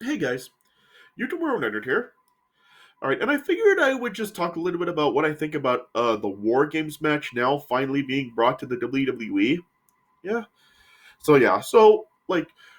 Hey guys, YouTube World Nerd here. All right, and I figured I would just talk a little bit about what I think about the War Games match now finally being brought to the WWE. Yeah. Of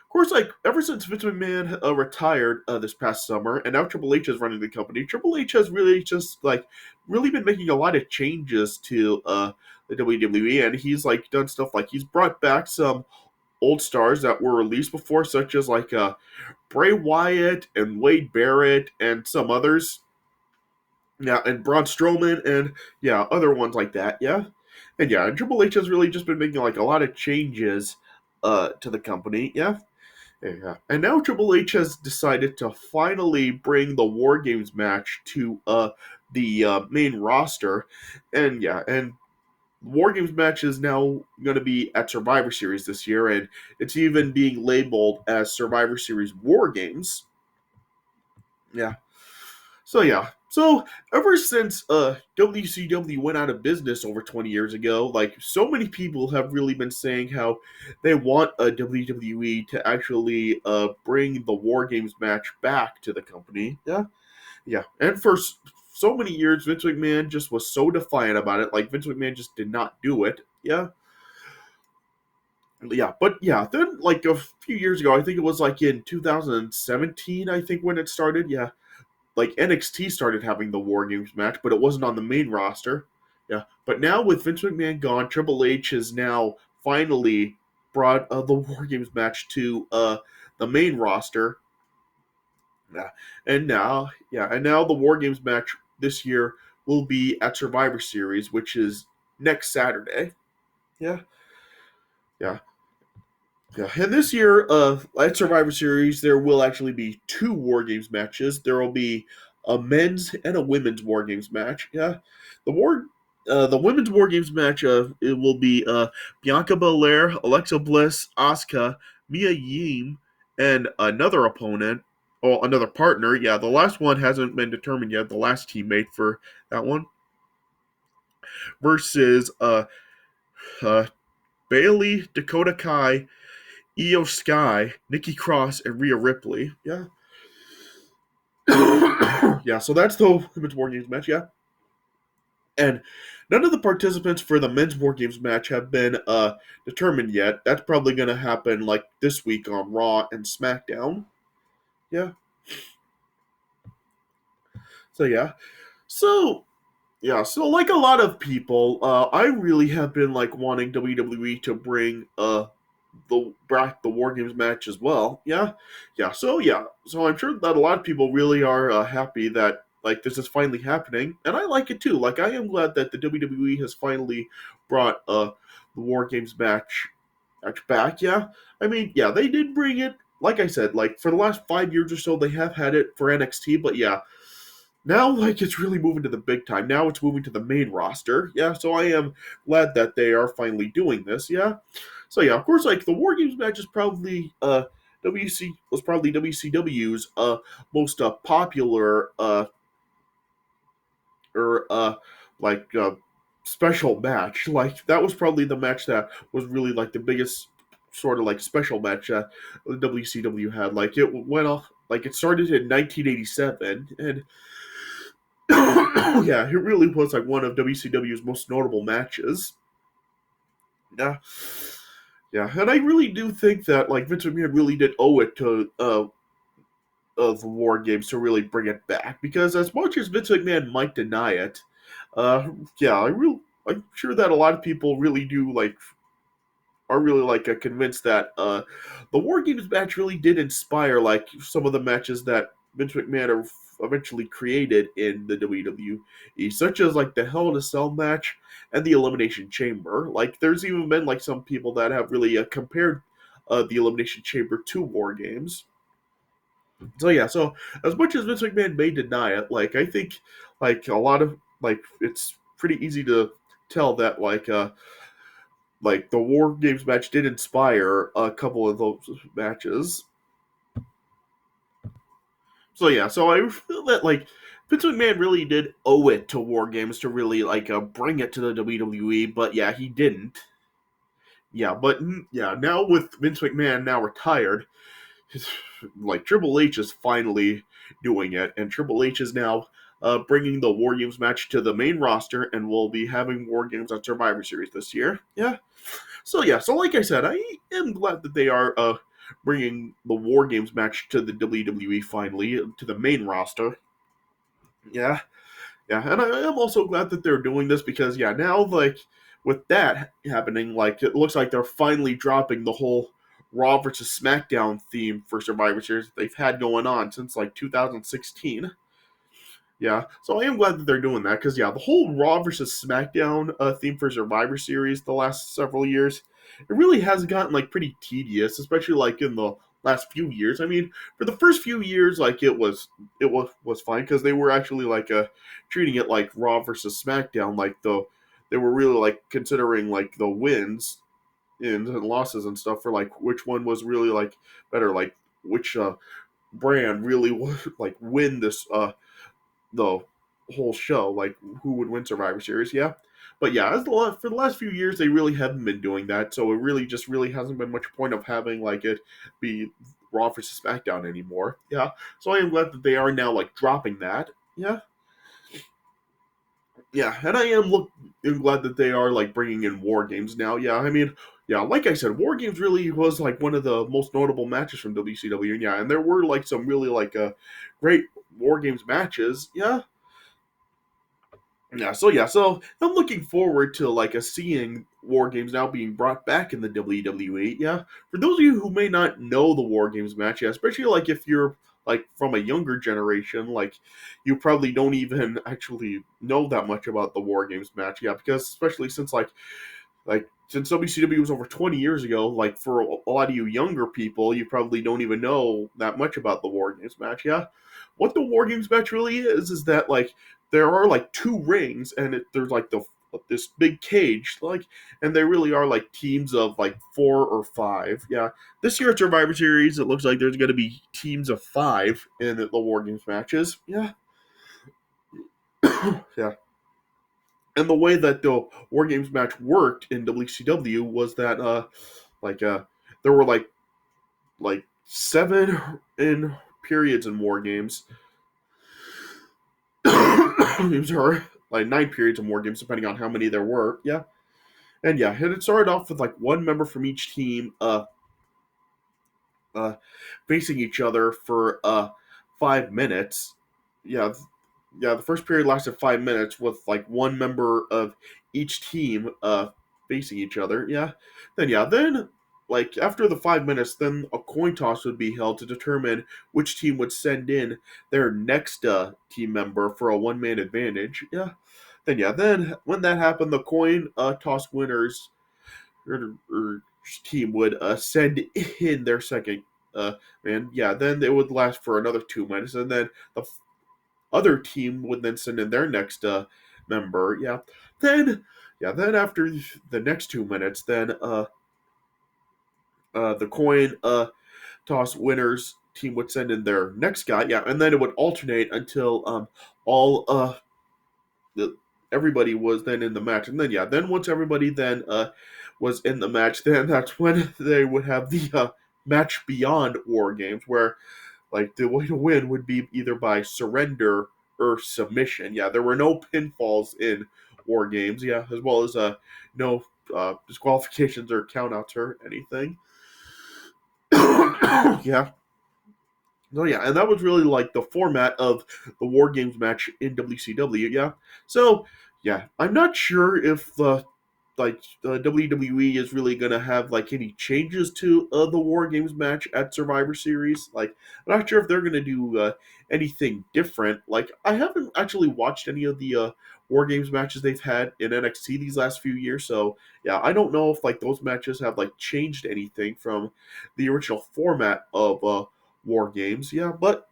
course, ever since Vince McMahon retired this past summer, and now Triple H is running the company, Triple H has really just really been making a lot of changes to the WWE, and he's done stuff like he's brought back some old stars that were released before, such as Bray Wyatt and Wade Barrett and some others. Yeah, and Braun Strowman and other ones like that. And Triple H has really just been making a lot of changes to the company. Yeah. And now Triple H has decided to finally bring the War Games match to the main roster. And War Games match is now going to be at Survivor Series this year, and it's even being labeled as Survivor Series War Games. Yeah. So ever since WCW went out of business over 20 years ago, so many people have really been saying how they want a WWE to actually bring the War Games match back to the company. Yeah. And for so many years, Vince McMahon just was so defiant about it. Vince McMahon just did not do it. Then a few years ago, I think it was in 2017, I think when it started. NXT started having the War Games match, but it wasn't on the main roster. But now with Vince McMahon gone, Triple H has now finally brought the War Games match to the main roster. And now the War Games match this year will be at Survivor Series, which is next Saturday. Yeah, yeah. Yeah, and this year, at Survivor Series, there will actually be two War Games matches. There will be a men's and a women's War Games match. The women's War Games match, it will be Bianca Belair, Alexa Bliss, Asuka, Mia Yim, and another opponent, or another partner. Yeah, the last one hasn't been determined yet. The last teammate for that one versus uh, Bailey, Dakota Kai, Io Sky, Nikki Cross, and Rhea Ripley. Yeah. Yeah, so that's the Women's War Games match, yeah. And none of the participants for the Men's War Games match have been determined yet. That's probably going to happen this week on Raw and SmackDown. Yeah. So, yeah. So, so like a lot of people, I really have been wanting WWE to bring the War Games match as well. So I'm sure that a lot of people really are happy that this is finally happening, and I like it too. I am glad that the WWE has finally brought the War Games match back. Yeah, I mean, yeah, they did bring it. Like I said, for the last 5 years or so, they have had it for NXT, but yeah. Now, it's really moving to the big time. Now it's moving to the main roster. Yeah, so I am glad that they are finally doing this. Yeah. So yeah, of course, the War Games match is probably WCW's most popular or special match. That was probably the match that was really the biggest sort of special match that WCW had. It went off it started in 1987, and yeah, it really was one of WCW's most notable matches. Yeah. Yeah, and I really do think that Vince McMahon really did owe it to the War Games to really bring it back, because as much as Vince McMahon might deny it, yeah, I'm sure that a lot of people really do are really convinced that the War Games match really did inspire some of the matches that Vince McMahon eventually created in the WWE, such as the Hell in a Cell match and the Elimination Chamber. There's even been some people that have really compared the Elimination Chamber to War Games. So as much as Vince McMahon may deny it, I think a lot of it's pretty easy to tell that the War Games match did inspire a couple of those matches. So I feel that Vince McMahon really did owe it to War Games to really bring it to the WWE, but yeah, he didn't. Yeah, but yeah, now with Vince McMahon now retired, like Triple H is finally doing it, and Triple H is now bringing the War Games match to the main roster, and will be having War Games on Survivor Series this year. Yeah. So yeah. So like I said, I am glad that they are bringing the War Games match to the WWE finally to the main roster. Yeah. Yeah, and I am also glad that they're doing this because yeah, now like with that happening, like it looks like they're finally dropping the whole Raw versus SmackDown theme for Survivor Series that they've had going on since like 2016. Yeah, so I am glad that they're doing that because yeah, the whole Raw versus SmackDown theme for Survivor Series the last several years, it really has gotten like pretty tedious, especially like in the last few years. I mean, for the first few years, like it was fine because they were actually like treating it like Raw versus SmackDown, like they were really like considering like the wins and losses and stuff for like which one was really like better, like which brand really would like win this the whole show, like who would win Survivor Series. Yeah, but yeah, for the last few years, they really haven't been doing that. So it really hasn't been much point of having like it be Raw versus SmackDown anymore. Yeah, so I am glad that they are now like dropping that. Yeah, yeah, and I am glad that they are like bringing in War Games now. Yeah, I mean, yeah, like I said, War Games really was like one of the most notable matches from WCW. And yeah, and there were like some really like great War Games matches. Yeah, so I'm looking forward to like a seeing War Games now being brought back in the WWE. Yeah, for those of you who may not know the War Games match, yeah, especially like if you're like from a younger generation, like you probably don't even actually know that much about the War Games match. Yeah, because especially since like since WCW was over 20 years ago, like for a lot of you younger people, you probably don't even know that much about the War Games match. Yeah, what the War Games match really is that like there are like two rings, and there's like this big cage, like, and they really are like teams of like 4 or 5. Yeah, this year at Survivor Series, it looks like there's going to be teams of 5 in the War Games matches. Yeah, yeah. And the way that the War Games match worked in WCW was that like there were like 7 in periods in War Games. I'm sorry, like 9 periods in War Games, depending on how many there were. Yeah, and yeah, and it started off with like one member from each team uh facing each other for 5 minutes. Yeah, yeah, the first period lasted 5 minutes with like one member of each team facing each other. Then like after the 5 minutes, then a coin toss would be held to determine which team would send in their next team member for a one-man advantage. Then when that happened, the coin toss winners or team would send in their second man. Yeah, then it would last for another 2 minutes, and then the other team would then send in their next member. Then after the next 2 minutes, then the coin toss winners team would send in their next guy. Yeah, and then it would alternate until all the everybody was then in the match, and then then once everybody then was in the match, then that's when they would have the match beyond War Games, where like the way to win would be either by surrender or submission. Yeah, there were no pinfalls in War Games. Yeah, as well as no disqualifications or countouts or anything. Yeah. Oh yeah, and that was really like the format of the War Games match in WCW. Yeah, so yeah, I'm not sure if WWE is really gonna have like any changes to the War Games match at Survivor Series. Like, I'm not sure if they're gonna do anything different. Like, I haven't actually watched any of the War Games matches they've had in NXT these last few years, so yeah, I don't know if like those matches have like changed anything from the original format of War Games. Yeah, but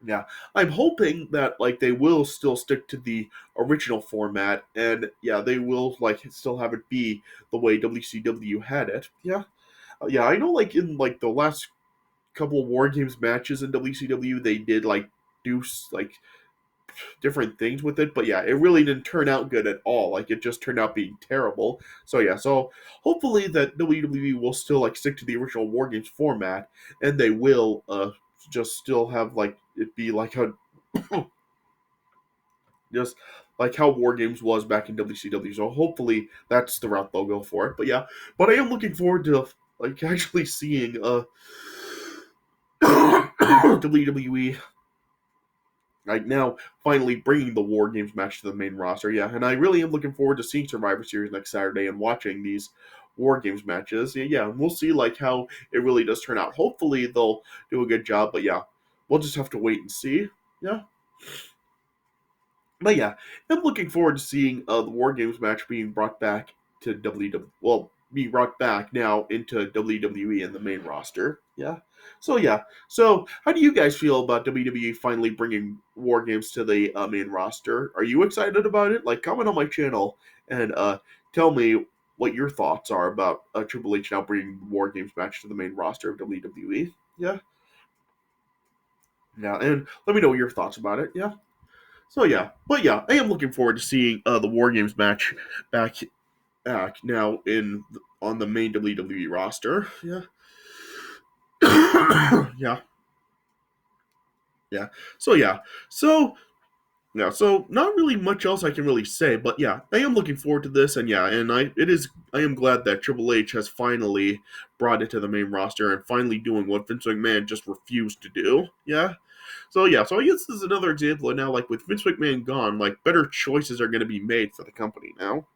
yeah, I'm hoping that like they will still stick to the original format, and yeah, they will like still have it be the way WCW had it. Yeah, yeah, I know like in like the last couple of War Games matches in WCW, they did like do like different things with it, but yeah, it really didn't turn out good at all. Like it just turned out being terrible. So yeah, so hopefully that WWE will still like stick to the original War Games format, and they will just still have like it be like a just like how War Games was back in WCW. So hopefully that's the route they'll go for it. But yeah, but I am looking forward to like actually seeing WWE like now finally bringing the War Games match to the main roster. Yeah, and I really am looking forward to seeing Survivor Series next Saturday and watching these War Games matches. Yeah, yeah, and we'll see like how it really does turn out. Hopefully they'll do a good job, but yeah, we'll just have to wait and see. Yeah. But yeah, I'm looking forward to seeing the War Games match being brought back to WWE. Well, being brought back now into WWE in the main roster. Yeah. So yeah. So how do you guys feel about WWE finally bringing War Games to the main roster? Are you excited about it? Like, comment on my channel and tell me what your thoughts are about Triple H now bringing the War Games match to the main roster of WWE. Yeah. Yeah, and let me know your thoughts about it. Yeah. So yeah, but yeah, I am looking forward to seeing the War Games match back now on the main WWE roster. Yeah, yeah, yeah. So yeah, so yeah, so not really much else I can really say, but yeah, I am looking forward to this, and yeah, and I am glad that Triple H has finally brought it to the main roster and finally doing what Vince McMahon just refused to do. Yeah. So yeah, so I guess this is another example of now, like with Vince McMahon gone, like better choices are going to be made for the company now.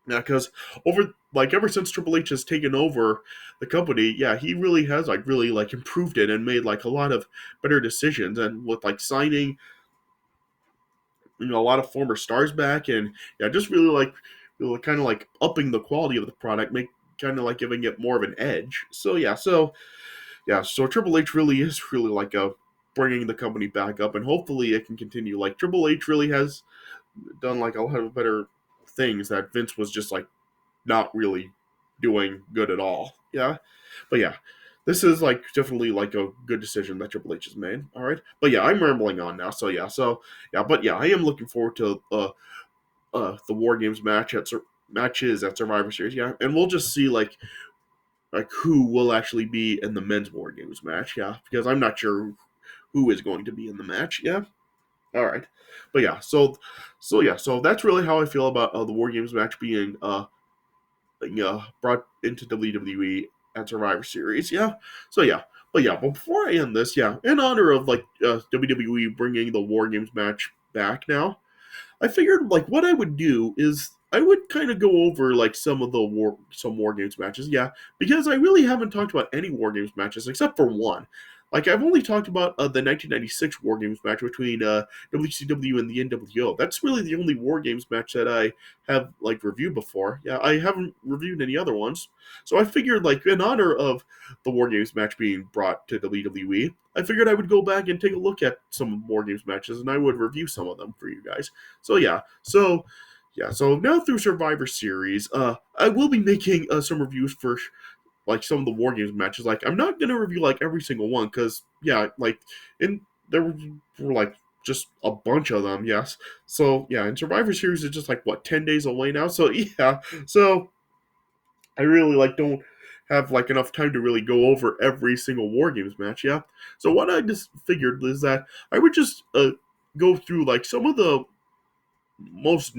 Yeah, because ever since Triple H has taken over the company, yeah, he really has like really like improved it and made like a lot of better decisions, and with like signing a lot of former stars back, and yeah, just really like really kind of like upping the quality of the product, make kind of like giving it more of an edge. So yeah, so Triple H really is really like a bringing the company back up, and hopefully it can continue. Like Triple H really has done like a lot of better things that Vince was just like not really doing good at all. Yeah, but yeah, this is like definitely like a good decision that Triple H has made. All right, but yeah, I'm rambling on now. So yeah, but yeah, I am looking forward to the War Games matches at Survivor Series. Yeah, and we'll just see like who will actually be in the men's War Games match. Yeah, because I'm not sure who is going to be in the match. Yeah. All right. But yeah, so that's really how I feel about the War Games match being brought into WWE at Survivor Series. Yeah. So yeah. But yeah, but before I end this, yeah, in honor of like WWE bringing the War Games match back now, I figured like what I would do is I would kind of go over like some war games matches, yeah, because I really haven't talked about any war games matches except for one. Like I've only talked about the 1996 War Games match between WCW and the NWO. That's really the only War Games match that I have like reviewed before. Yeah, I haven't reviewed any other ones. So I figured like in honor of the War Games match being brought to WWE, I figured I would go back and take a look at some War Games matches and I would review some of them for you guys. So so now through Survivor Series, I will be making some reviews for like some of the War Games matches. Like I'm not gonna review like every single one because yeah, like in there were like just a bunch of them. Yes, so yeah, and Survivor Series is just like what 10 days away now. So yeah, so I really like don't have like enough time to really go over every single War Games match. Yeah, so what I just figured is that I would just go through like some of the most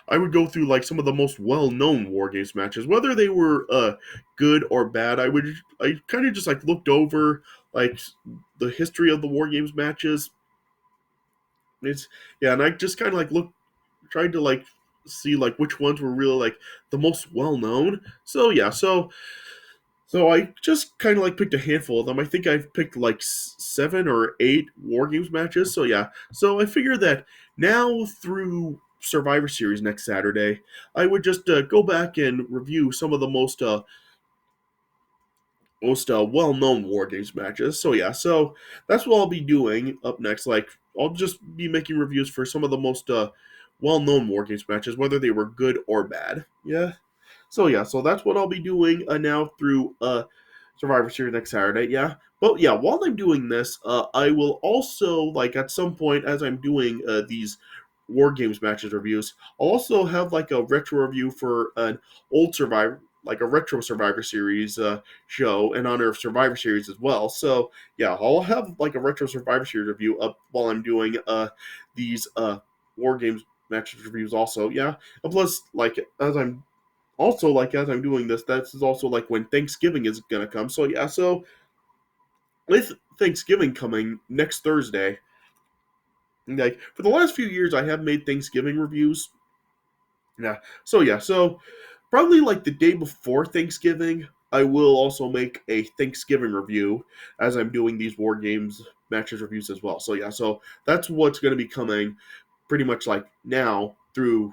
I would go through like some of the most well-known War Games matches, whether they were good or bad. I kind of just like looked over like the history of the War Games matches. It's yeah, and I just kind of like tried to like see like which ones were really like the most well-known. So yeah, so I just kind of like picked a handful of them. I think I've picked like 7 or 8 War Games matches. So yeah, so I figured that now through Survivor Series next Saturday, I would just go back and review some of the most well-known War Games matches. So yeah, so that's what I'll be doing up next. Like I'll just be making reviews for some of the most well-known War Games matches, whether they were good or bad. Yeah. So yeah, so that's what I'll be doing now through Survivor Series next Saturday. Yeah, but yeah, while I'm doing this, I will also like at some point as I'm doing these War Games matches reviews, I'll also have like a retro review for an old Survivor, like a retro Survivor Series show in honor of Survivor Series as well. So yeah, I'll have like a retro Survivor Series review up while I'm doing these War Games matches reviews also. Yeah, and plus like as I'm doing this, that's also like when Thanksgiving is gonna come. So yeah, so with Thanksgiving coming next Thursday, like for the last few years, I have made Thanksgiving reviews. Yeah, so yeah, so probably like the day before Thanksgiving, I will also make a Thanksgiving review as I'm doing these War Games matches reviews as well. So yeah, so that's what's going to be coming pretty much like now through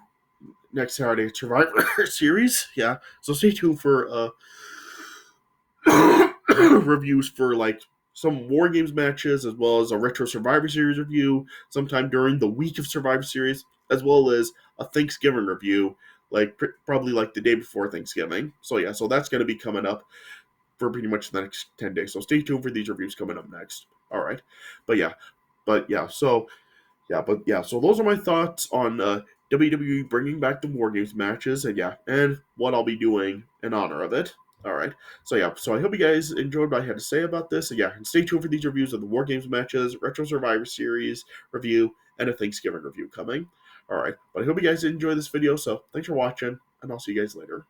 next Saturday Survivor Series. Yeah, so stay tuned for reviews for like some War Games matches, as well as a retro Survivor Series review sometime during the week of Survivor Series, as well as a Thanksgiving review, like probably like the day before Thanksgiving. So yeah, so that's going to be coming up for pretty much the next 10 days. So stay tuned for these reviews coming up next. All right, but yeah, so those are my thoughts on WWE bringing back the War Games matches, and yeah, and what I'll be doing in honor of it. All right, so yeah, so I hope you guys enjoyed what I had to say about this, and yeah, and stay tuned for these reviews of the War Games matches, Retro Survivor Series review, and a Thanksgiving review coming. All right, but I hope you guys enjoy this video. So thanks for watching, and I'll see you guys later.